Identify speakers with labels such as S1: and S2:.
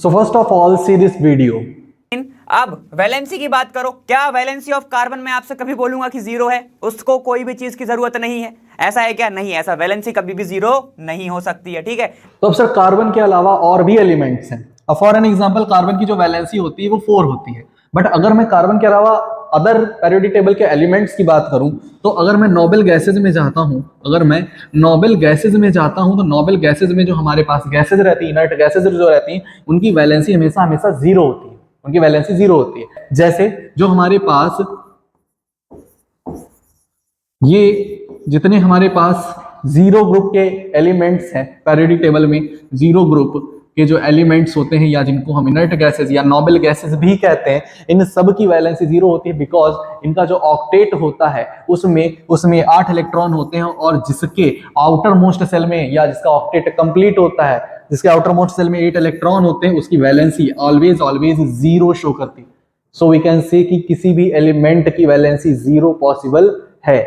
S1: So first of all, see this video.
S2: अब valency की बात करो, क्या वैलेंसी ऑफ कार्बन में आपसे कभी बोलूंगा कि जीरो है? उसको कोई भी चीज की जरूरत नहीं है, ऐसा है क्या? नहीं, ऐसा वैलेंसी कभी भी जीरो नहीं हो सकती है, ठीक है।
S1: तो अब सर कार्बन के अलावा और भी एलिमेंट्स हैं। अब फॉर एन एग्जांपल कार्बन की जो वैलेंसी होती है वो 4 होती है, बट अगर मैं कार्बन के अलावा अदर पेरियोडिक टेबल के एलिमेंट्स की बात करूं तो अगर मैं नोबल गैसेज में जाता हूं तो नोबल गैसेज में जो हमारे पास गैसेज रहती है, इनर्ट गैसेज जो रहती हैं, उनकी वैलेंसी हमेशा हमेशा जीरो होती है, उनकी वैलेंसी जीरो होती है। जैसे जो हमारे पास ये जितने हमारे पास जीरो ग्रुप के एलिमेंट्स हैं पेरियोडिक टेबल में, जीरो ग्रुप के जो एलिमेंट्स होते हैं या जिनको हम इनर्ट गैसेस या नोबल गैसेस भी कहते हैं, इन सब की वैलेंसी जीरो होती है बिकॉज इनका जो ऑक्टेट होता है उसमें 8 इलेक्ट्रॉन होते हैं, और जिसके आउटर मोस्ट सेल में या जिसका ऑक्टेट कंप्लीट होता है, जिसके आउटर मोस्ट सेल में 8 इलेक्ट्रॉन होते हैं, उसकी वैलेंसी ऑलवेज जीरो शो करती है। सो वी कैन से कि किसी भी एलिमेंट की वैलेंसी जीरो पॉसिबल है।